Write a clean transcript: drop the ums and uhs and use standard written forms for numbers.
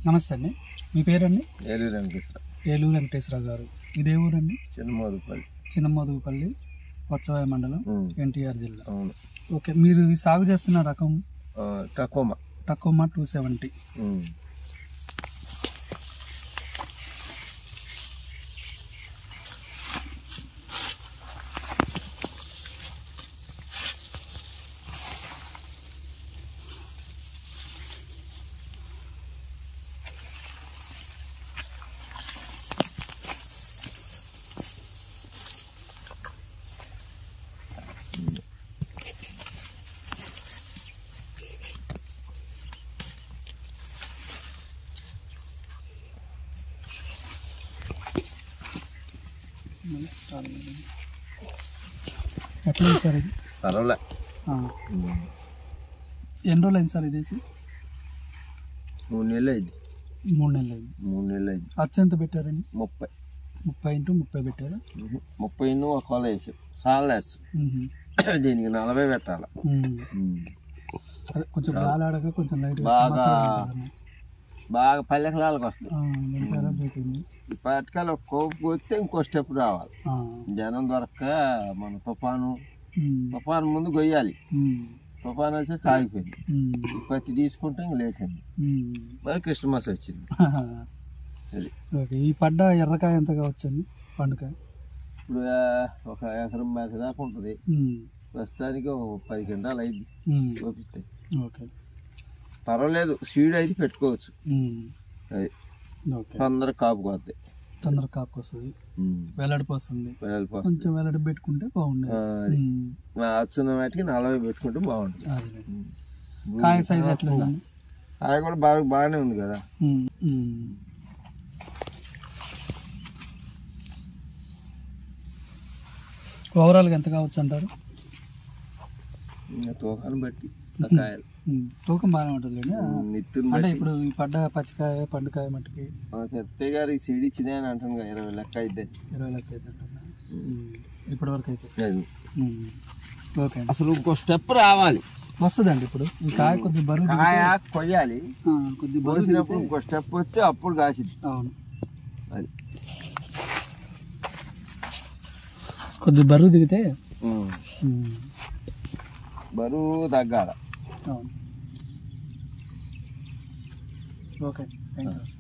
నమస్తే అండి, మీ పేరండి? ఏలూరు వెంకటేశ్వర. ఏలూరు వెంకటేశ్వర గారు. ఇదే ఊరండి? చిన్నమోదుగుపల్లి, కొత్తవాయ మండలం, ఎన్టీఆర్ జిల్లా. అవును. ఓకే, మీరు సాగు చేస్తున్న రకం టకోమా 270. ఎట్లా సార్ ఇది? పర్వాలే. ఎన్ని రోజులు అయింది సార్ ఇదేసి? 3 నెలలు అయింది. 3 నెలలు అయింది. 3 నెలలు అయింది. ఖర్చు ఎంత పెట్టారండి? 30. 30 × 30 పెట్టారా? 30 ఒక కొల వేసాం. సాలేసు దీనికి 40 పెట్టాలి. కొంచెం గాలి ఆడక కొంచెం లైట్ బాగా పల్లెకలాలకు వస్తాయి. ఈ పట్టకాలు ఒక కోపు పోతే ఇంకో స్టెప్ రావాలి. జనం దొరక్క మన తుఫాను ముందు కొయ్యాలి. తుఫాను వచ్చి కాగిపోయింది. పత్తి తీసుకుంటే ఇంక లేట్ అయింది. మరి క్రిస్మస్ వచ్చింది. ఈ పడ్డ ఎర్రకాయ ఎంత కావచ్చండి పండుకాయ? ఇప్పుడు ఒక ఎకరం మేక దాకా ఉంటుంది. ప్రస్తుతానికి 10 క్వింటాలు అయింది చూపిస్తాయి. ఓకే, పర్వాలేదు. సీడ్ అయితే పెట్టుకోవచ్చు. అది తొందరగా కాపుకొస్తాయి. తొందరగా కాపు వస్తుంది, వెల్లడిపోతుంది. కొంచెం వెల్లడి పెట్టుకుంటే బాగుంటుంది. వచ్చిన వాటికి 40 పెట్టుకుంటే బాగుంటుంది. కాయ సైజ్ ఎట్లా? కాయ కూడా బాగానే ఉంది కదా. ఓవరాల్గా ఎంత కావచ్చు అంటారు? తూకాన్ని బట్టి కాయలు తూకం బాగానే ఉంటుంది అంటే ఇప్పుడు ఈ పడ్డ పచ్చికాయ పండుకాయ మట్టుకి చెప్తే గారు ఈ సీడ్ ఇచ్చినాయి అని అంటాను కదా. 20 లెక్క అయితే 20 లెక్క అయితే ఇప్పటి వరకు అయితే ఓకే. అసలు ఇంకో స్టెప్ రావాలి. వస్తుందండి. ఇప్పుడు ఈ కాయ కొద్ది బరువు కాయ కొయ్యాలి. కొద్ది బరువు ఇంకో స్టెప్ వస్తే అప్పుడు కాసింది. అవును, అది కొద్ది బరువు దిగితే బరువు తగ్గాల. అవును. Okay, thank you.